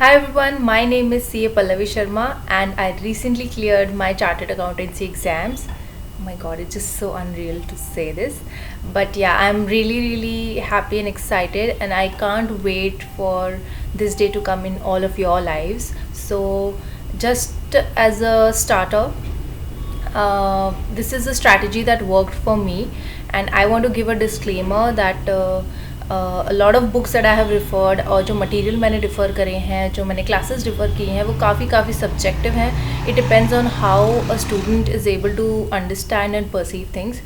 Hi everyone, my name is CA Pallavi Sharma and I recently cleared my chartered accountancy exams. Oh my god, it's just so unreal to say this. But yeah, I'm really happy and excited and I can't wait for this day to come in all of your lives. So, just as a starter, this is a strategy that worked for me, and I want to give a disclaimer that a lot of books that I have referred और जो material मैंने refer करे हैं, जो मैंने classes refer की हैं, वो काफ़ी सब्जेक्टिव हैं. It depends on how a student is able to understand and perceive things.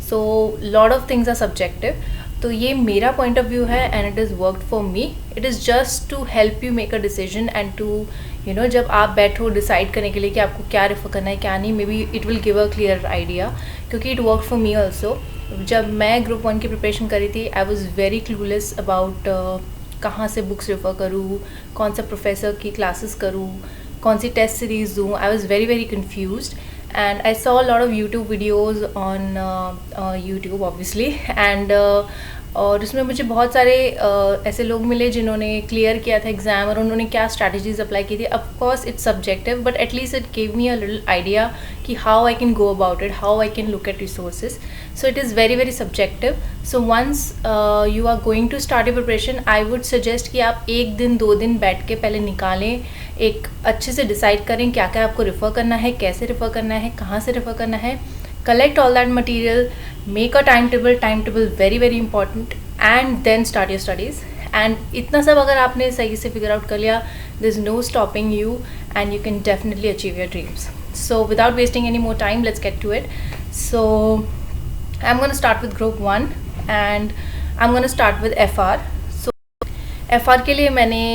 So lot of things are subjective. तो ये मेरा पॉइंट ऑफ व्यू है and it is worked for me. It is just to help you make a decision and to जब आप बैठो decide करने के लिए कि आपको क्या रेफर करना है क्या नहीं, maybe it will give a clear idea, क्योंकि it work for me also. जब मैं ग्रुप 1 की प्रिपरेशन करी थी I was very clueless about कहाँ से बुक्स रेफ़र करूँ, कौन सा प्रोफेसर की क्लासेस करूँ, कौन सी टेस्ट सीरीज़ दूँ. आई was very confused and I saw a lot of YouTube videos on YouTube obviously and और उसमें मुझे बहुत सारे ऐसे लोग मिले जिन्होंने क्लियर किया था एग्ज़ाम और उन्होंने क्या स्ट्रैटेजीज़ अप्लाई की थी. Of course it's subjective but at least it give me a little idea कि how I can go about it, how I can look at resources. So it is very subjective. So once you are going to start your preparation I would suggest कि आप 1 दिन 2 दिन बैठ के पहले निकालें, एक अच्छे से डिसाइड करें क्या क्या आपको रेफ़र करना है, कैसे रेफ़र करना है, कहाँ से रेफ़र करना है. Collect all that material, make a timetable very important, and then start your studies. And इतना सब अगर आपने सही से figure out कर लिया, there's no stopping you and you can definitely achieve your dreams. So without wasting any more time, let's get to it. So I'm going to start with group 1 and I'm going to start with FR. So FR के लिए मैंने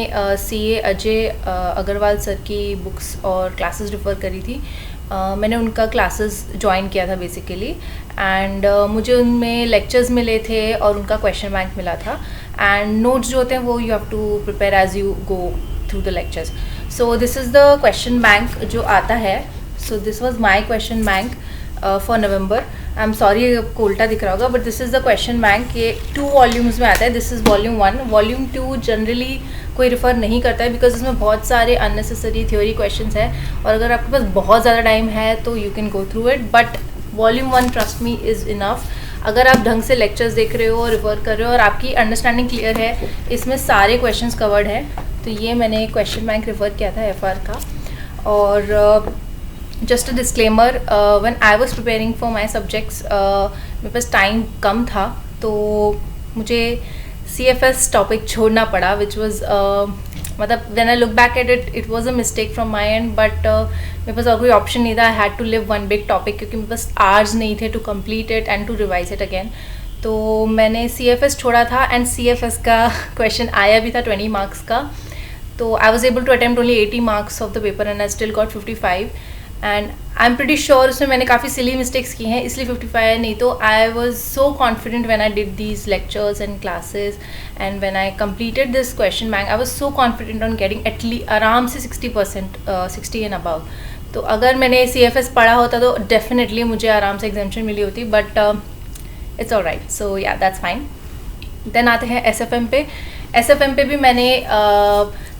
CA Ajay Agarwal sir की books और classes refer करी थी. मैंने उनका classes join किया था बेसिकली एंड मुझे उनमें लेक्चर्स मिले थे और उनका क्वेश्चन बैंक मिला था एंड नोट्स जो होते हैं वो you have to prepare as you go through the lectures. So this is the question bank जो आता है. So this was my question bank for November. I am sorry आपको उल्टा दिख रहा होगा but this is the question bank. ये 2 volumes में आता है. This is volume 1. Volume 2 generally कोई रेफ़र नहीं करता है बिकॉज इसमें बहुत सारे अननेसेसरी थ्योरी क्वेश्चंस हैं और अगर आपके पास बहुत ज़्यादा टाइम है तो you can go through it. But volume 1 trust me is enough. अगर आप ढंग से लेक्चर्स देख रहे हो, रेफ़र कर रहे हो और आपकी अंडरस्टैंडिंग क्लियर है, इसमें सारे क्वेश्चंस कवर्ड हैं. तो ये मैंने क्वेश्चन बैंक रेफ़र किया था FR का. और just a disclaimer, when I was preparing for my subjects मेरे पास टाइम कम था तो मुझे CFS टॉपिक छोड़ना पड़ा विच वॉज मतलब when I look back at it, it was a mistake from my end but मेरे पास और कोई ऑप्शन नहीं था. I had to leave one big topic क्योंकि मेरे पास आवर्स नहीं थे to complete it and to revise it again. तो मैंने CFS छोड़ा था एंड CFS का क्वेश्चन आया भी था 20 मार्क्स का. तो I was able to attempt only 80 marks of the paper and I still got 55 and I am pretty sure उसमें मैंने काफ़ी सिली मिस्टेक्स की हैं इसलिए 55. नहीं तो I was so confident when I did these lectures and classes and when I completed this question bank I was so confident on getting at least आराम से 60%, 60 एंड अबव. तो अगर मैंने CFS पढ़ा होता तो डेफिनेटली मुझे आराम से एग्जामेशन मिली होती बट इट्स ऑल राइट. सो या दैट्स फाइन. देन आते हैं SFM पे. SFM पे भी मैंने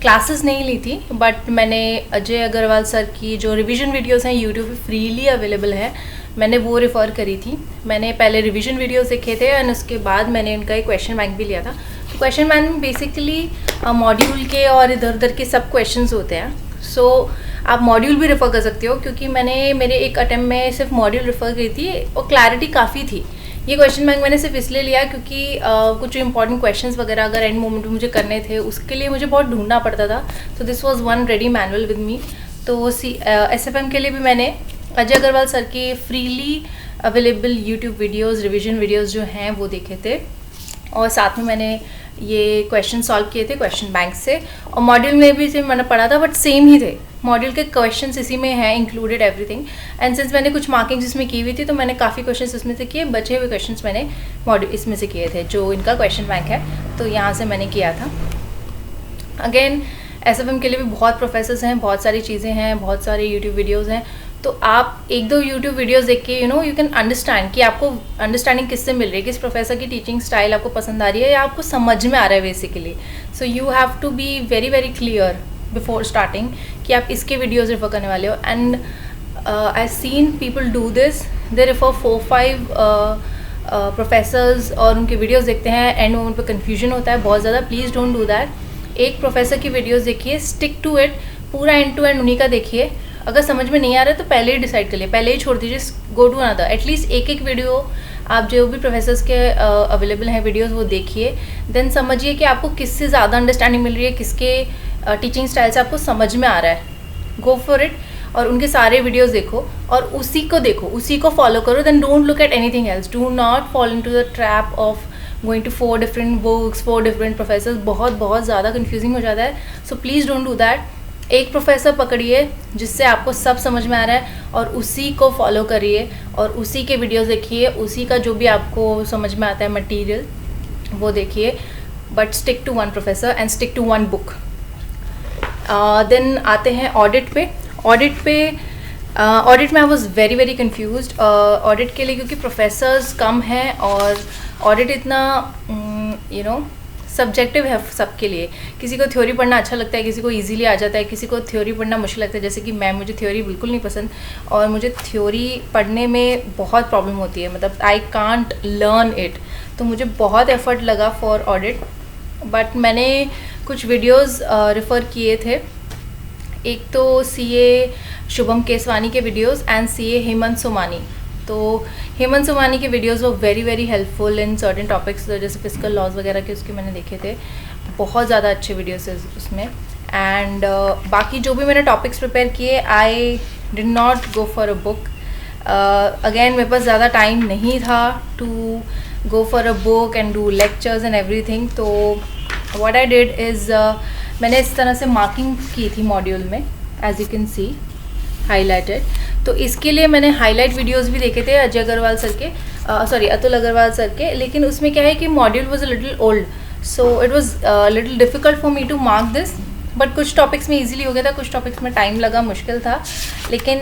क्लासेस नहीं ली थी बट मैंने अजय अग्रवाल सर की जो रिवीजन वीडियोस हैं यूट्यूब पे फ्रीली अवेलेबल है, मैंने वो रेफ़र करी थी. मैंने पहले रिवीजन वीडियोस देखे थे एंड उसके बाद मैंने उनका एक क्वेश्चन बैंक भी लिया था. तो क्वेश्चन बैंक में बेसिकली मॉड्यूल के और इधर उधर के सब क्वेश्चंस होते हैं. सो आप मॉड्यूल भी रेफ़र कर सकते हो क्योंकि मैंने मेरे एक अटैम्प्ट में सिर्फ मॉड्यूल रेफ़र करी थी और क्लैरिटी काफ़ी थी. ये क्वेश्चन बैंक मैंने सिर्फ इसलिए लिया क्योंकि कुछ इंपॉर्टेंट क्वेश्चंस वगैरह अगर एंड मोमेंट में मुझे करने थे उसके लिए मुझे बहुत ढूंढना पड़ता था. तो this was one ready manual with me. तो SFM के लिए भी मैंने अजय अग्रवाल सर के freely available YouTube videos, revision videos जो हैं वो देखे थे और साथ में मैंने ये क्वेश्चन सॉल्व किए थे क्वेश्चन बैंक से. और मॉड्यूल में भी से मैंने पढ़ा था बट सेम ही थे. मॉड्यूल के क्वेश्चंस इसी में हैं इंक्लूडेड एवरीथिंग एंड सिंस मैंने कुछ मार्किंग्स इसमें की हुई थी तो मैंने काफ़ी क्वेश्चंस इसमें से किए. बचे हुए क्वेश्चंस मैंने मॉड्यूल इसमें से किए थे जो इनका क्वेश्चन बैंक है तो यहाँ से मैंने किया था. अगेन SFM के लिए भी बहुत प्रोफेसर्स हैं, बहुत सारी चीज़ें हैं, बहुत सारे यूट्यूब वीडियोज़ हैं. तो आप 1-2 यूट्यूब वीडियोस देख के यू कैन अंडरस्टैंड कि आपको अंडरस्टैंडिंग किससे मिल रही है, किस प्रोफेसर की टीचिंग स्टाइल आपको पसंद आ रही है या आपको समझ में आ रहा है basically. So you have to be very clear before starting कि आप इसके वीडियोज़ रेफर करने वाले हो, and I seen people do this, they refer 4-5 professors और उनके वीडियोस देखते हैं, एंड उन पर कन्फ्यूजन होता है बहुत ज़्यादा. Please don't do that. एक प्रोफेसर की वीडियोस देखिए, स्टिक टू इट, पूरा एंड टू एंड उन्हीं का देखिए. अगर समझ में नहीं आ रहा है तो पहले ही डिसाइड कर लिए, पहले ही छोड़ दीजिए, गो टू अनदर. एटलीस्ट एक वीडियो आप जो भी प्रोफेसर्स के अवेलेबल हैं वीडियोस वो देखिए, देन समझिए कि आपको किससे ज़्यादा अंडरस्टैंडिंग मिल रही है, किसके टीचिंग स्टाइल से आपको समझ में आ रहा है. गो फॉर इट और उनके सारे वीडियोस देखो और उसी को देखो, उसी को फॉलो करो. Then don't look at anything else. Do not fall into the trap of going to 4 different books, 4 different professors. बहुत ज़्यादा कन्फ्यूजिंग हो जाता है. So please don't do that. एक प्रोफेसर पकड़िए जिससे आपको सब समझ में आ रहा है और उसी को फॉलो करिए और उसी के वीडियोस देखिए, उसी का जो भी आपको समझ में आता है मटेरियल वो देखिए. But stick to one professor and stick to one book. Then आते हैं ऑडिट पे. ऑडिट में I was very confused audit के लिए, क्योंकि प्रोफेसर्स कम हैं और ऑडिट इतना सब्जेक्टिव है सबके लिए. किसी को थ्योरी पढ़ना अच्छा लगता है, किसी को इजीली आ जाता है, किसी को थ्योरी पढ़ना मुश्किल लगता है. जैसे कि मुझे थ्योरी बिल्कुल नहीं पसंद और मुझे थ्योरी पढ़ने में बहुत प्रॉब्लम होती है, मतलब आई कांट लर्न इट. तो मुझे बहुत एफर्ट लगा फॉर ऑडिट. बट मैंने कुछ वीडियोस रेफ़र किए थे. एक तो सीए शुभम केसवानी के videos and CA Hemant Somani. तो हेमंत सोमानी के वीडियोस वो very helpful in certain topics, जैसे फिजिकल लॉज वगैरह के उसके मैंने देखे थे. बहुत ज़्यादा अच्छे वीडियोस है उसमें. एंड बाकी जो भी मैंने टॉपिक्स प्रिपेयर किए, I did not go for a book. Again मेरे पास ज़्यादा टाइम नहीं था to go for a book and do lectures and everything. तो व्हाट आई डिड इज़ मैंने इस तरह से मार्किंग की थी मॉड्यूल में, as you can see highlighted. तो इसके लिए मैंने हाईलाइट वीडियोस भी देखे थे अजय अग्रवाल सर के, सॉरी अतुल अग्रवाल सर के. लेकिन उसमें क्या है कि module was a little old, so it was little difficult for me to mark this. But कुछ टॉपिक्स में इजीली हो गया था, कुछ टॉपिक्स में टाइम लगा, मुश्किल था. लेकिन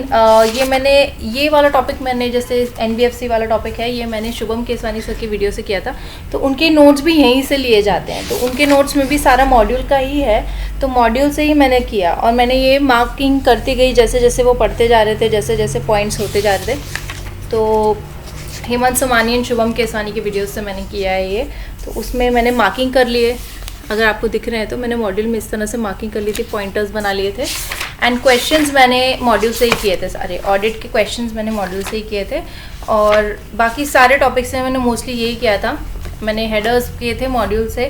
ये वाला टॉपिक मैंने, जैसे NBFC वाला टॉपिक है, ये मैंने शुभम केसवानी सर की वीडियो से किया था. तो उनके नोट्स भी यहीं से लिए जाते हैं, तो उनके नोट्स में भी सारा मॉड्यूल का ही है. तो मॉड्यूल से ही मैंने किया और मैंने ये मार्किंग करती गई जैसे जैसे वो पढ़ते जा रहे थे, जैसे जैसे पॉइंट्स होते जा रहे थे. तो हेमंत सोमानी एंड शुभम केसवानी की वीडियोस से मैंने किया है ये. तो उसमें मैंने मार्किंग कर लिए, अगर आपको दिख रहे हैं तो मैंने मॉड्यूल में इस तरह से मार्किंग कर ली थी, पॉइंटर्स बना लिए थे. एंड क्वेश्चंस मैंने मॉड्यूल से ही किए थे सारे. ऑडिट के क्वेश्चंस मैंने मॉड्यूल से ही किए थे और बाकी सारे टॉपिक्स में मैंने मोस्टली यही किया था. मैंने हेडर्स किए थे मॉड्यूल से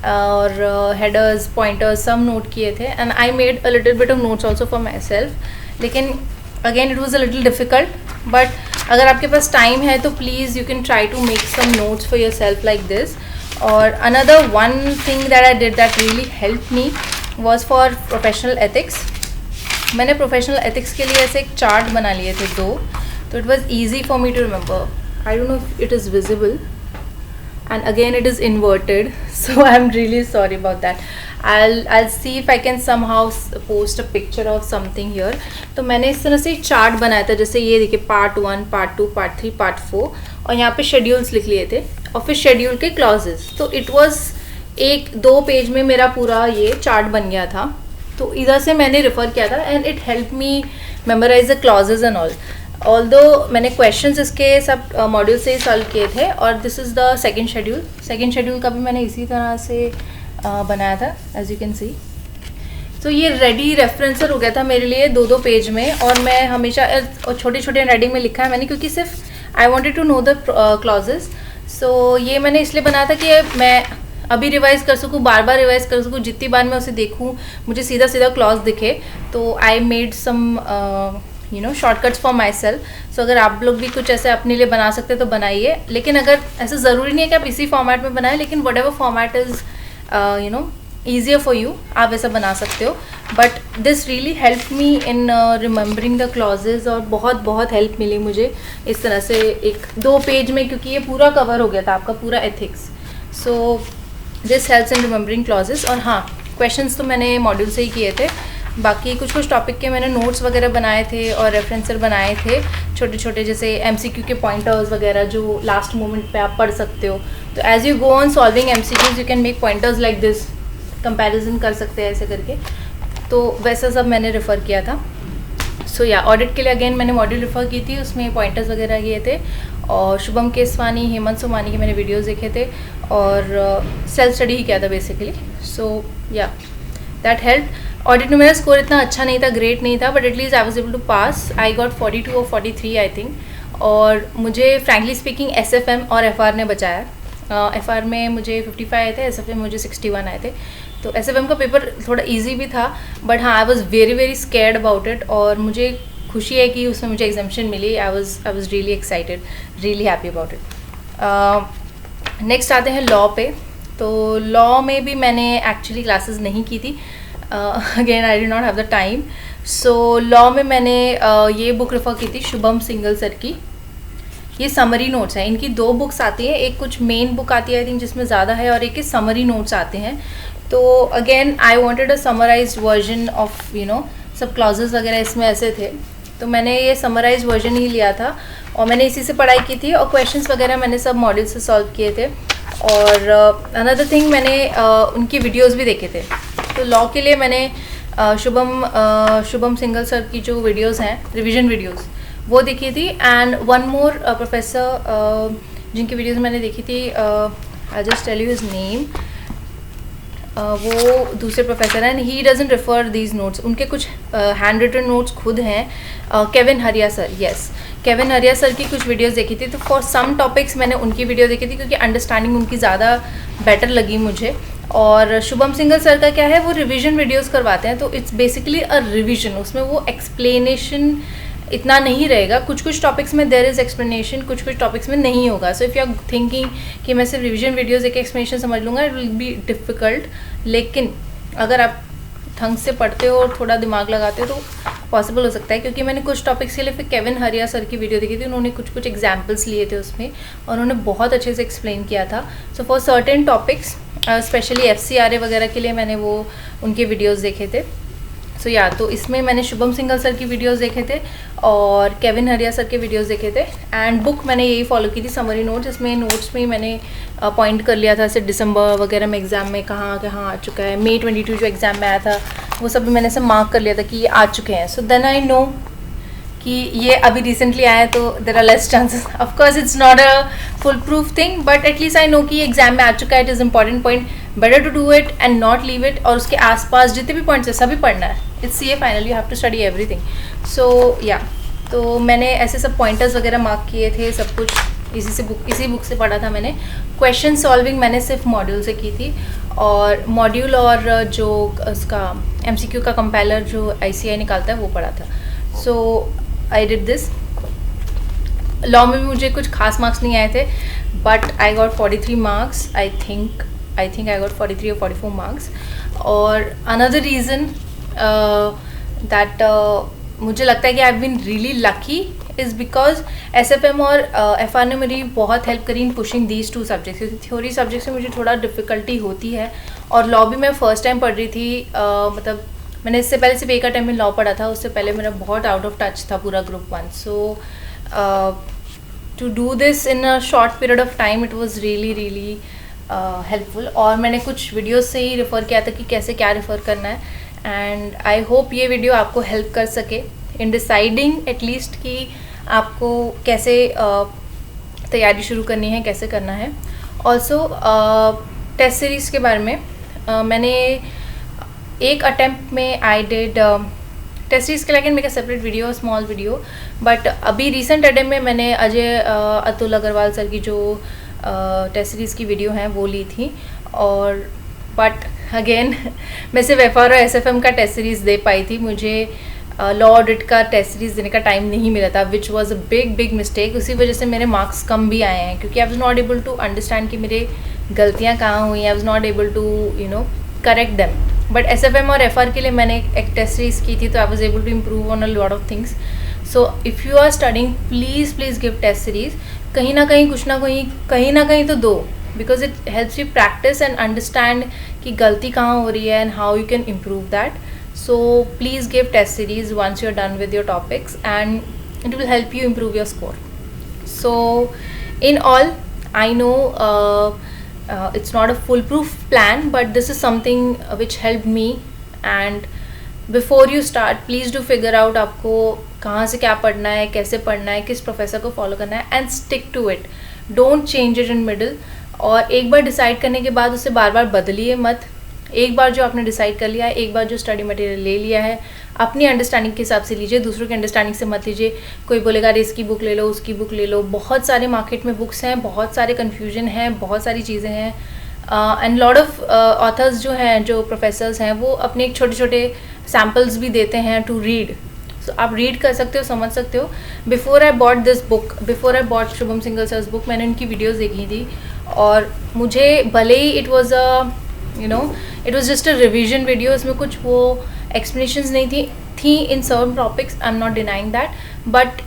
और हेडर्स, पॉइंटर्स सब नोट किए थे. And I made a little bit of notes also for myself. लेकिन again it was a little difficult. But अगर आपके पास टाइम है तो please you can try to make some notes for yourself like this. और another one thing that I did that really help me was for professional ethics. मैंने professional ethics के लिए ऐसे एक चार्ट बना लिए थे 2. तो it was easy for me to remember. I don't know if it is visible and again it is inverted, so I'm really sorry about that. I'll see if I can somehow post a picture of something here. तो मैंने इस तरह से एक chart बनाया था, जैसे ये देखिए पार्ट 1, पार्ट 2, पार्ट 3, पार्ट 4 और यहाँ पे शेड्यूल्स लिख लिए थे और फिर शेड्यूल के क्लॉजेस. तो इट वाज 1-2 पेज में मेरा पूरा ये चार्ट बन गया था. तो इधर से मैंने रेफ़र किया था and it help me memorise the clauses and all. Although मैंने क्वेश्चंस इसके सब मॉड्यूल से ही सॉल्व किए थे. और this is the second schedule का भी मैंने इसी तरह से बनाया था, एज यू कैन सी. तो ये रेडी रेफरेंसर हो गया था मेरे लिए 2-2 पेज में. और मैं हमेशा छोटे छोटे राइटिंग में लिखा है मैंने, क्योंकि सिर्फ I wanted to know the clauses. So ये मैंने इसलिए बनाया था कि मैं अभी रिवाइज़ कर सकूँ, बार बार रिवाइज़ कर सकूँ, जितनी बार मैं उसे देखूँ मुझे सीधा सीधा क्लॉज दिखे. तो I made some shortcuts for myself. So अगर आप लोग भी कुछ ऐसे अपने लिए बना सकते तो बनाइए. लेकिन अगर ऐसा ज़रूरी नहीं है कि आप इसी फॉर्मेट में बनाएं, लेकिन what ever format is easier for you, आप ऐसा बना सकते हो. But this really help me in remembering the clauses और बहुत हेल्प मिली मुझे इस तरह से 1-2 पेज में, क्योंकि ये पूरा कवर हो गया था आपका पूरा ethics. So this helps in remembering clauses. और हाँ, क्वेश्चंस तो मैंने मॉड्यूल से ही किए थे. बाकी कुछ टॉपिक के मैंने नोट्स वगैरह बनाए थे और रेफरेंसर बनाए थे छोटे छोटे, जैसे MCQ के पॉइंटर्स वगैरह जो लास्ट मोमेंट पे आप पढ़ सकते हो. तो as you go on solving MCQs you can make pointers like this, comparison कर सकते हैं ऐसे करके. तो वैसा सब मैंने रेफ़र किया था. सो या ऑडिट के लिए अगेन मैंने मॉड्यूल रेफ़र की थी, उसमें पॉइंटर्स वगैरह किए थे और शुभम केसवानी, हेमंत सोमानी के मैंने वीडियोस देखे थे और सेल्फ स्टडी ही किया था बेसिकली. सो या दैट हेल्प. ऑडिट में मेरा स्कोर इतना अच्छा नहीं था, ग्रेट नहीं था, but at least I was able to pass. I got 42 और 43 आई थिंक. और मुझे फ्रैंकली स्पीकिंग SFM और FR ने बचाया. FR में मुझे 55 आए थे, SFM में मुझे 61 आए थे. तो SFM का पेपर थोड़ा इजी भी था, बट हाँ I was very very scared about it. और मुझे खुशी है कि उसमें मुझे एग्जामेशन मिली. I was really excited, really happy about it. Next आते हैं लॉ पे. तो लॉ में भी मैंने एक्चुअली क्लासेस नहीं की थी. Again I did not have the time. So law में मैंने ये बुक रेफर की थी, शुभम सिंगल सर की. ये समरी नोट्स हैं. इनकी 2 बुक्स आती हैं, एक कुछ मेन बुक आती है आई थिंक जिसमें ज़्यादा है, और एक के समरी नोट्स आते हैं. तो again I wanted a summarised version of सब क्लॉजेस वगैरह इसमें ऐसे थे. तो मैंने ये समराइज्ड वर्जन ही लिया था और मैंने इसी से पढ़ाई की थी और क्वेश्चंस वगैरह मैंने सब मॉड्यूल से सॉल्व किए थे. और अनदर थिंग मैंने उनकी वीडियोस भी देखे थे. तो लॉ के लिए मैंने शुभम सिंगल सर की जो वीडियोस हैं, रिवीजन वीडियोस, वो देखी थी. एंड वन मोर प्रोफेसर जिनकी वीडियोस मैंने देखी थी, I just tell you his name. वो दूसरे प्रोफेसर हैं, he doesn't refer these notes. उनके कुछ हैंड रिटन नोट्स खुद हैं. Kevin Haria sir, yes, Kevin Haria sir की कुछ वीडियोस देखी थी. तो फॉर सम टॉपिक्स मैंने उनकी वीडियो देखी थी क्योंकि अंडरस्टैंडिंग उनकी ज़्यादा बेटर लगी मुझे. और शुभम सिंगल सर का क्या है, वो रिवीजन वीडियोस करवाते हैं. तो इट्स बेसिकली अ रिवीजन. उसमें वो एक्सप्लेनेशन इतना नहीं रहेगा. कुछ कुछ टॉपिक्स में देयर इज़ एक्सप्लेनेशन, कुछ कुछ टॉपिक्स में नहीं होगा. So if you are thinking कि मैं सिर्फ रिवीजन वीडियोस एक एक्सप्लेनेशन समझ लूँगा, इट विल बी डिफ़िकल्ट. लेकिन अगर आप ढंग से पढ़ते हो और थोड़ा दिमाग लगाते हो तो पॉसिबल हो सकता है. क्योंकि मैंने कुछ टॉपिक्स के लिए फिर केविन हरिया सर की वीडियो देखी थी. उन्होंने कुछ कुछ एग्जाम्पल्स लिए थे उसमें और उन्होंने बहुत अच्छे से एक्सप्लेन किया था. So for certain topics, specially FCRA वगैरह के लिए मैंने वो उनके वीडियोज़ देखे थे. सो या तो इसमें मैंने शुभम सिंगल सर की वीडियोस देखे थे और केविन हरिया सर के वीडियोस देखे थे. एंड बुक मैंने यही फॉलो की थी, समरी नोट्स. इसमें नोट्स में मैंने पॉइंट कर लिया था ऐसे दिसंबर वगैरह में एग्ज़ाम में कहाँ कहाँ आ चुका है. May 22 जो एग्ज़ाम में आया था वो सब भी मैंने ऐसे मार्क कर लिया था कि ये आ चुके हैं. सो देन आई नो कि ये अभी रिसेंटली आया है तो there are less chances. Of course it's not a foolproof thing, but at least I know कि एग्जाम में आ चुका है. It is important point. Better to do it and not leave it. और उसके आसपास जितने भी पॉइंट्स है सभी पढ़ना है. It's CA final, you have to study everything. So या तो मैंने ऐसे सब पॉइंटर्स वगैरह मार्क किए थे. सब कुछ इसी बुक से पढ़ा था मैंने. क्वेश्चन सॉल्विंग मैंने सिर्फ मॉड्यूल से की थी और मॉड्यूल और जो उसका MCQ का कंपाइलर जो ICI निकालता है वो पढ़ा था. सो आई डिड दिस. लॉ में भी मुझे कुछ खास मार्क्स नहीं आए थे, but I got 43 marks. I think I got 43 और 44 मार्क्स. और अनदर रीज़न दैट मुझे लगता है कि I have been really lucky is because SFM और FR ने मेरी बहुत हेल्प करी इन पुशिंग दीज 2 सब्जेक्ट्स. क्योंकि थ्योरी सब्जेक्ट्स में मुझे थोड़ा डिफ़िकल्टी होती है और लॉ भी मैं फ़र्स्ट टाइम पढ़ रही थी. मतलब मैंने इससे पहले सिर्फ एक अटेम्प्ट में लॉ पढ़ा था, उससे पहले मेरा बहुत आउट ऑफ टच था पूरा group 1. So to do this in a short period of time it was really really helpful. और मैंने कुछ वीडियोस से ही रेफ़र किया था कि कैसे क्या रेफ़र करना है. एंड आई होप ये वीडियो आपको हेल्प कर सके इन डिसाइडिंग एटलीस्ट कि आपको कैसे तैयारी शुरू करनी है, कैसे करना है. ऑल्सो टेस्ट सीरीज़ के बारे में मैंने एक अटेम्प्ट में आई डिड टेस्ट सीरीज़ के लिए make a separate video, small video. But अभी रिसेंट अटेम्प्ट में मैंने अजय अतुल अग्रवाल सर की जो टेस्ट सीरीज़ की वीडियो हैं वो ली थी. और बट अगेन मैं सिर्फ FR और SFM का टेस्ट सीरीज़ दे पाई थी. मुझे लॉ ऑडिट का टेस्ट सीरीज़ देने का टाइम नहीं मिला था, which was a big mistake. उसी वजह से मेरे मार्क्स कम भी आए हैं क्योंकि I was not able to understand कि मेरे गलतियाँ कहाँ हुई. I was not able to correct them. But SFM और FR के लिए मैंने एक टेस्ट सीरीज़ की थी तो I was able to improve on a lot of things. So if you are studying please give test series. कहीं ना कहीं तो दो, because it helps you practice and understand कि गलती कहाँ हो रही है and how you can improve that. So please give test series once you're done with your topics and it will help you improve your score. So in all, I know it's not a foolproof plan, but this is something which helped me and before you start please do figure out आपको कहाँ से क्या पढ़ना है, कैसे पढ़ना है, किस प्रोफेसर को फॉलो करना है, and stick to it, don't change it in middle. और एक बार डिसाइड करने के बाद उसे बार बार बदलिए मत। एक बार जो आपने डिसाइड कर लिया है, एक बार जो स्टडी मटेरियल ले लिया है, अपनी अंडरस्टैंडिंग के हिसाब से लीजिए, दूसरों की अंडरस्टैंडिंग से मत लीजिए। कोई बोलेगा अरे इसकी बुक ले लो, उसकी बुक ले लो, बहुत सारे मार्केट में बुक्स हैं, बहुत सारे कन्फ्यूजन हैं, बहुत सारी चीज़ें हैं। एंड लॉट ऑफ ऑथर्स जो हैं, जो प्रोफेसर्स हैं, वो अपने एक छोटे छोटे सैम्पल्स भी देते हैं टू रीड। सो आप रीड कर सकते हो, समझ सकते हो। Before I bought this book, before I bought Shubham Singhal sir's book, मैंने उनकी वीडियोज़ देखी थी और मुझे भले ही it was it was just a revision video, इसमें कुछ वो एक्सप्लेनेशंस नहीं थी in certain topics, I am not denying that, but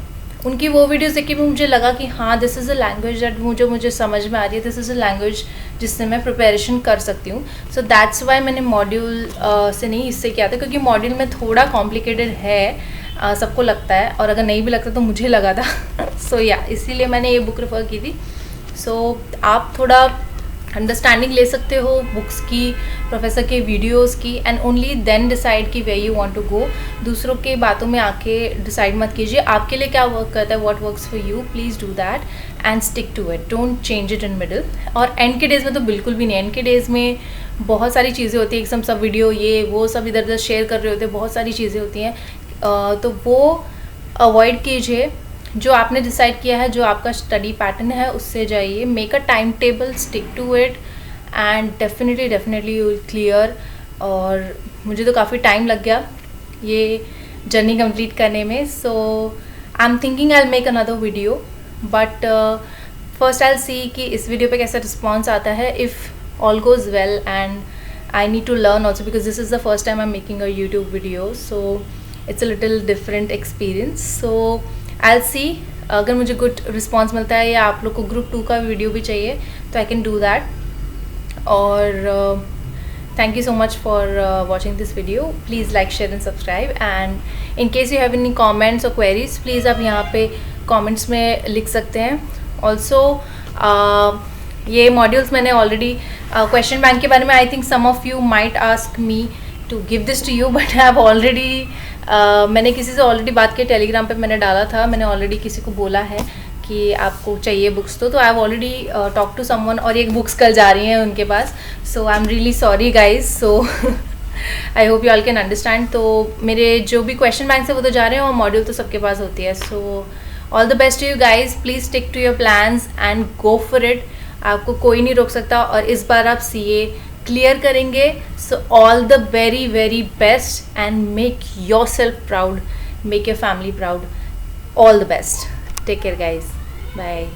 उनकी वो वीडियोस देख के भी मुझे लगा कि हाँ this is a language that मुझे समझ में आ रही है, दिस इज़ अ लैंग्वेज जिससे मैं प्रिपरेशन कर सकती हूँ। सो दैट्स वाई मैंने मॉड्यूल से नहीं इससे किया था, क्योंकि मॉड्यूल में थोड़ा कॉम्प्लिकेटेड है, सबको लगता है, और अगर नहीं भी लगता तो मुझे लगा था। सो या इसीलिए मैंने ये बुक रेफर की थी। सो आप थोड़ा अंडरस्टैंडिंग ले सकते हो बुक्स की, प्रोफेसर के वीडियोस की, एंड ओनली देन डिसाइड कि way you want to go. दूसरों के बातों में आके डिसाइड मत कीजिए, आपके लिए क्या वर्क करता है, what works for you, please do that and stick to it, don't change it in middle. और एंड के डेज़ में तो बिल्कुल भी नहीं, एंड के डेज़ में बहुत सारी चीज़ें होती हैं, एकदम सब वीडियो ये वो सब इधर उधर शेयर कर रहे होते हैं, बहुत सारी चीज़ें होती हैं, तो वो अवॉइड कीजिए। जो आपने डिसाइड किया है, जो आपका स्टडी पैटर्न है, उससे जाइए, make a time table, stick to it, and definitely you will clear. और मुझे तो काफ़ी टाइम लग गया ये जर्नी कंप्लीट करने में, so I am thinking I will make another video, but first I will see कि इस वीडियो पे कैसा रिस्पॉन्स आता है। If all goes well, and I need to learn also because this is the first time I am making a YouTube video, so it's a little different experience. So I see अगर मुझे good response मिलता है, या आप लोग को group 2 का video भी चाहिए, तो आई कैन डू दैट। और thank you so much for watching this video. Please like, share and subscribe, and in case you have any comments और क्वेरीज, प्लीज़ आप यहाँ पे कॉमेंट्स में लिख सकते हैं। ऑल्सो ये मॉड्यूल्स मैंने ऑलरेडी क्वेश्चन बैंक के बारे में, I think some of you might ask me to give this to you, but I have already मैंने किसी से ऑलरेडी बात की, टेलीग्राम पे मैंने डाला था, मैंने ऑलरेडी किसी को बोला है कि आपको चाहिए बुक्स, तो I have already talk to someone, और एक बुक्स कल जा रही हैं उनके पास। So I am really sorry guys, so I hope you all can understand. तो मेरे जो भी क्वेश्चन बैंक से वो तो जा रहे हैं, और मॉड्यूल तो सबके पास होती है। So all the best to you guys, please stick to your plans and go for it. आपको कोई नहीं रोक सकता, और इस बार आप CA क्लियर करेंगे। So all the very very best, and make yourself proud, make your family proud. All the best, take care guys, bye.